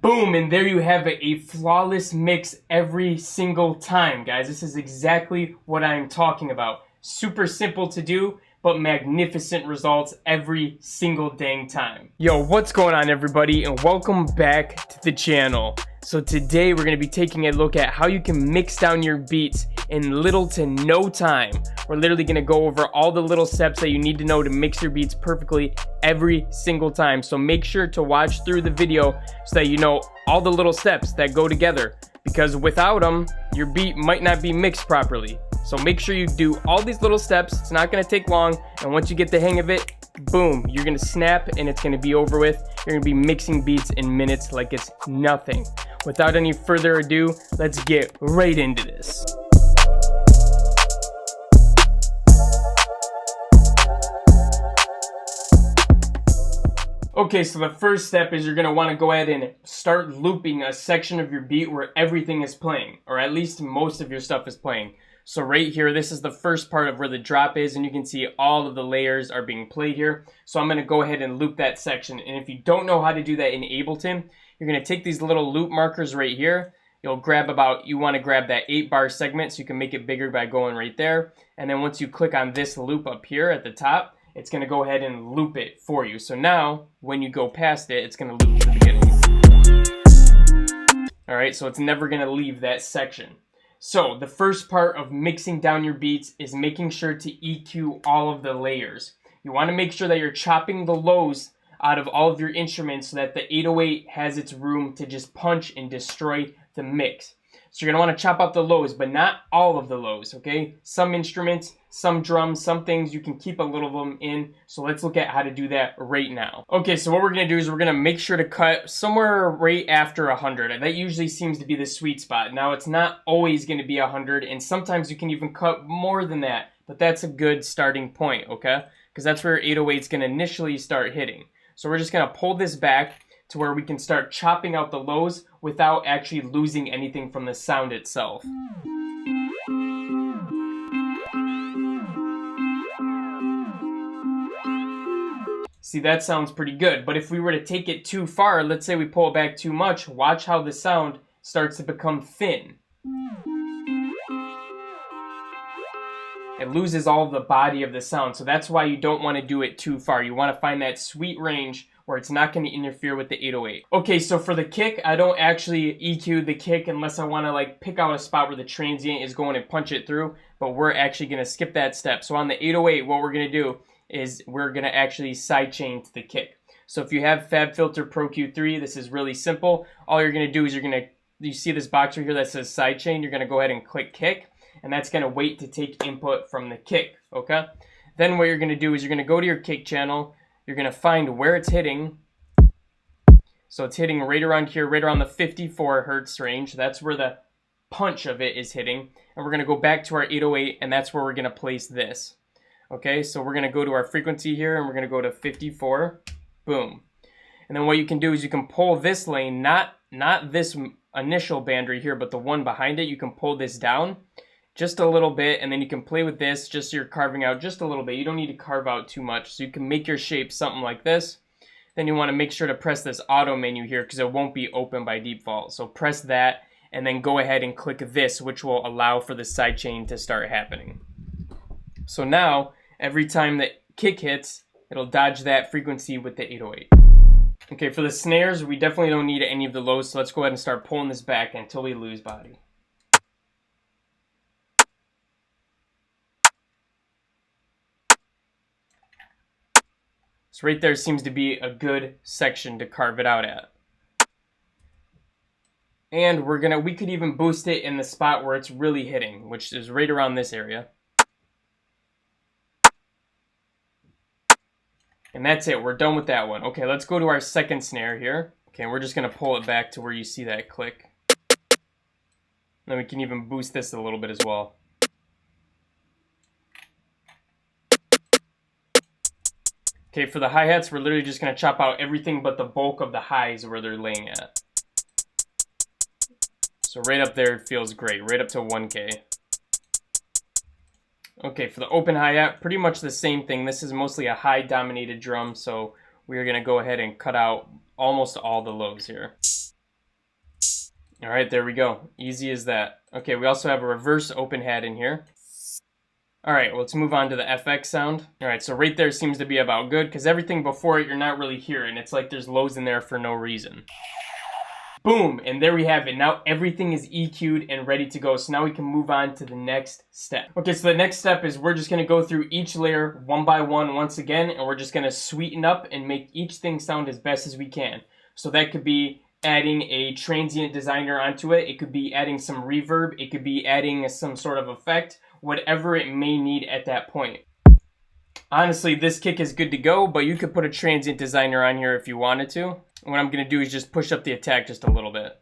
Boom, and there you have it, a flawless mix every single time, guys. This is exactly what I'm talking about. Super simple to do, but magnificent results every single dang time. Yo, what's going on, everybody, and welcome back to the channel. So today we're going to be taking a look at how you can mix down your beats in little to no time. We're literally going to go over all the little steps that you need to know to mix your beats perfectly every single time. So make sure to watch through the video so that you know all the little steps that go together, because without them, your beat might not be mixed properly. So make sure you do all these little steps. It's not going to take long, and once you get the hang of it, boom, you're going to snap and it's going to be over with. You're going to be mixing beats in minutes like it's nothing. Without any further ado, let's get right into this. Okay, so the first step is you're going to want to go ahead and start looping a section of your beat where everything is playing, or at least most of your stuff is playing. So right here, this is the first part of where the drop is, and you can see all of the layers are being played here. So I'm going to go ahead and loop that section. And if you don't know how to do that in Ableton, you're going to take these little loop markers right here. You'll grab you want to grab that 8-bar segment so you can make it bigger by going right there. And then once you click on this loop up here at the top, it's going to go ahead and loop it for you. So now, when you go past it, it's going to loop to the beginning. All right, so it's never going to leave that section. So the first part of mixing down your beats is making sure to EQ all of the layers. You want to make sure that you're chopping the lows out of all of your instruments so that the 808 has its room to just punch and destroy the mix. So you're going to want to chop out the lows, but not all of the lows, okay? Some instruments, some drums, some things, you can keep a little of them in. So let's look at how to do that right now. Okay, so what we're going to do is we're going to make sure to cut somewhere right after 100. That usually seems to be the sweet spot. Now, it's not always going to be 100, and sometimes you can even cut more than that. But that's a good starting point, okay? Because that's where 808 is going to initially start hitting. So we're just going to pull this back to where we can start chopping out the lows without actually losing anything from the sound itself. See, that sounds pretty good, but if we were to take it too far, let's say we pull it back too much, watch how the sound starts to become thin. It loses all of the body of the sound, so that's why you don't want to do it too far. You want to find that sweet range where it's not going to interfere with the 808. Okay, so for the kick, I don't actually EQ the kick unless I want to like pick out a spot where the transient is going and punch it through, but we're actually going to skip that step. So on the 808, what we're going to do is we're going to actually sidechain to the kick. So if you have FabFilter Pro Q3, this is really simple. All you're going to do is you see this box right here that says sidechain, you're going to go ahead and click kick, and that's going to wait to take input from the kick, okay? Then what you're going to do is you're going to go to your kick channel, you're going to find where it's hitting. So it's hitting right around here, right around the 54 hertz range. That's where the punch of it is hitting. And we're going to go back to our 808, and that's where we're going to place this. Okay, so we're going to go to our frequency here, and we're going to go to 54. Boom. And then what you can do is you can pull this lane, not this initial band right here, but the one behind it. You can pull this down just a little bit, and then you can play with this, just so you're carving out just a little bit. You don't need to carve out too much, so you can make your shape something like this. Then you want to make sure to press this auto menu here because it won't be open by default. So press that, and then go ahead and click this, which will allow for the sidechain to start happening. So now, every time the kick hits, it'll dodge that frequency with the 808. Okay, for the snares, we definitely don't need any of the lows, so let's go ahead and start pulling this back until we lose body. So right there seems to be a good section to carve it out at. And we could even boost it in the spot where it's really hitting, which is right around this area. And that's it, we're done with that one. Okay, let's go to our second snare here. Okay, we're just gonna pull it back to where you see that click. Then we can even boost this a little bit as well. Okay, for the hi-hats, we're literally just going to chop out everything but the bulk of the highs where they're laying at. So right up there, it feels great, right up to 1K. Okay, for the open hi-hat, pretty much the same thing. This is mostly a high-dominated drum, so we're going to go ahead and cut out almost all the lows here. All right, there we go. Easy as that. Okay, we also have a reverse open hat in here. All right, let's move on to the FX sound. All right, so right there seems to be about good because everything before it you're not really hearing. It's like there's lows in there for no reason. Boom, and there we have it. Now everything is EQ'd and ready to go. So now we can move on to the next step. Okay, so the next step is we're just gonna go through each layer one by one once again, and we're just gonna sweeten up and make each thing sound as best as we can. So that could be adding a transient designer onto it. It could be adding some reverb. It could be adding some sort of effect, whatever it may need at that point. Honestly, this kick is good to go, but you could put a transient designer on here if you wanted to. And what I'm going to do is just push up the attack just a little bit.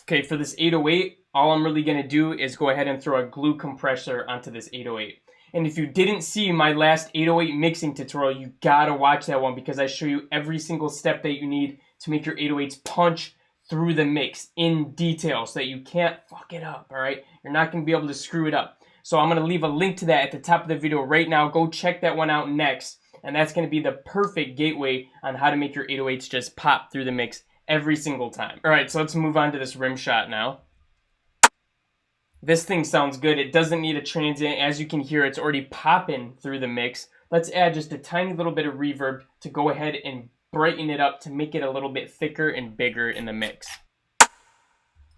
Okay, for this 808, all I'm really going to do is go ahead and throw a glue compressor onto this 808. And if you didn't see my last 808 mixing tutorial, you gotta watch that one because I show you every single step that you need to make your 808s punch through the mix in detail so that you can't fuck it up, all right? You're not gonna be able to screw it up. So I'm gonna leave a link to that at the top of the video right now. Go check that one out next. And that's gonna be the perfect gateway on how to make your 808s just pop through the mix every single time. All right, so let's move on to this rim shot now. This thing sounds good. It doesn't need a transient. As you can hear, it's already popping through the mix. Let's add just a tiny little bit of reverb to go ahead and brighten it up to make it a little bit thicker and bigger in the mix.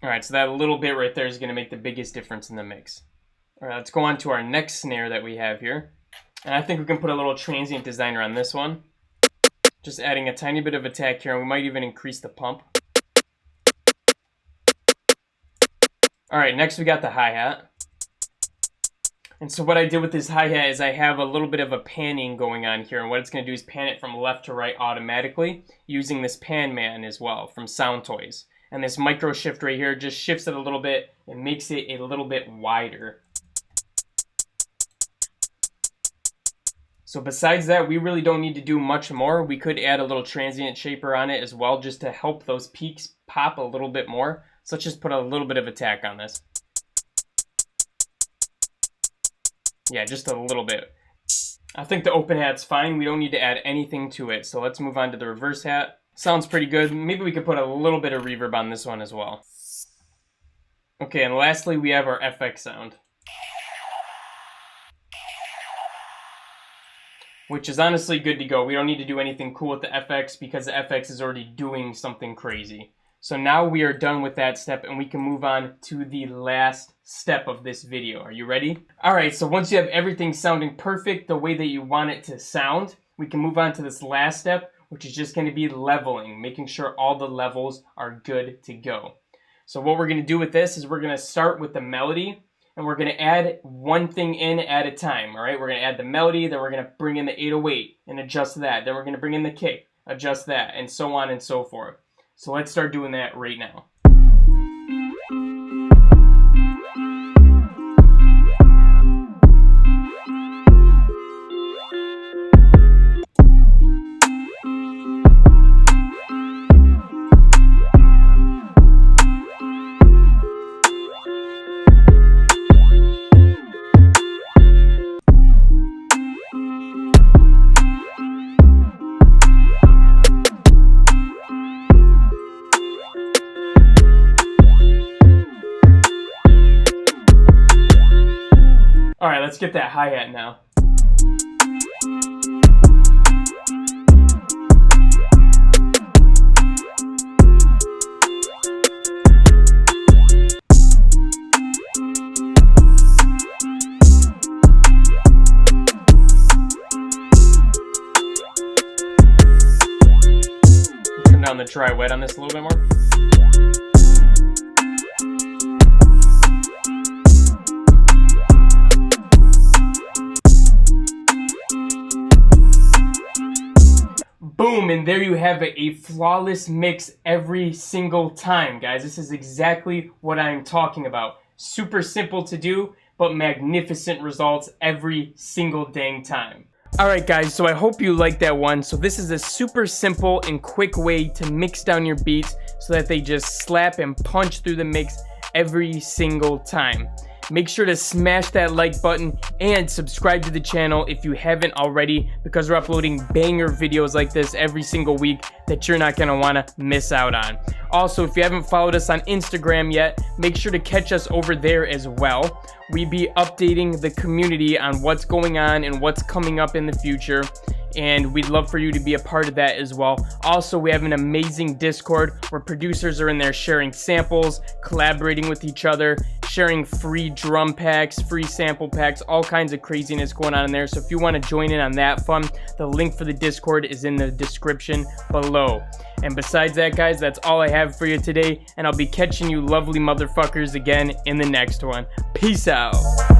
All right, so that little bit right there is going to make the biggest difference in the mix. All right, let's go on to our next snare that we have here. And I think we can put a little transient designer on this one. Just adding a tiny bit of attack here, and we might even increase the pump. All right, next we got the hi-hat. And so what I did with this hi-hat is I have a little bit of a panning going on here. And what it's going to do is pan it from left to right automatically using this pan man as well from Sound Toys. And this micro shift right here just shifts it a little bit and makes it a little bit wider. So besides that, we really don't need to do much more. We could add a little transient shaper on it as well just to help those peaks pop a little bit more. So let's just put a little bit of attack on this. Yeah, just a little bit. I think the open hat's fine. We don't need to add anything to it. So let's move on to the reverse hat. Sounds pretty good. Maybe we could put a little bit of reverb on this one as well. Okay, and lastly, we have our FX sound, which is honestly good to go. We don't need to do anything cool with the FX because the FX is already doing something crazy. So now we are done with that step and we can move on to the last step of this video. Are you ready? All right, so once you have everything sounding perfect the way that you want it to sound, we can move on to this last step, which is just going to be leveling, making sure all the levels are good to go. So what we're going to do with this is we're going to start with the melody and we're going to add one thing in at a time, all right? We're going to add the melody, then we're going to bring in the 808 and adjust that. Then we're going to bring in the kick, adjust that, and so on and so forth. So let's start doing that right now. All right, let's get that hi-hat now. Turn down the dry wet on this a little bit more. Boom, and there you have it, a flawless mix every single time, guys. This is exactly what I'm talking about. Super simple to do, but magnificent results every single dang time. Alright guys, so I hope you liked that one. So this is a super simple and quick way to mix down your beats so that they just slap and punch through the mix every single time. make sure to smash that like button and subscribe to the channel if you haven't already, because we're uploading banger videos like this every single week that you're not going to want to miss out on. Also, if you haven't followed us on Instagram yet, make sure to catch us over there as well. We be updating the community on what's going on and what's coming up in the future, and we'd love for you to be a part of that as well. Also, we have an amazing Discord where producers are in there sharing samples, collaborating with each other, sharing free drum packs, free sample packs, all kinds of craziness going on in there. So if you want to join in on that fun, the link for the Discord is in the description below. And besides that, guys, that's all I have for you today, and I'll be catching you lovely motherfuckers again in the next one. Peace out.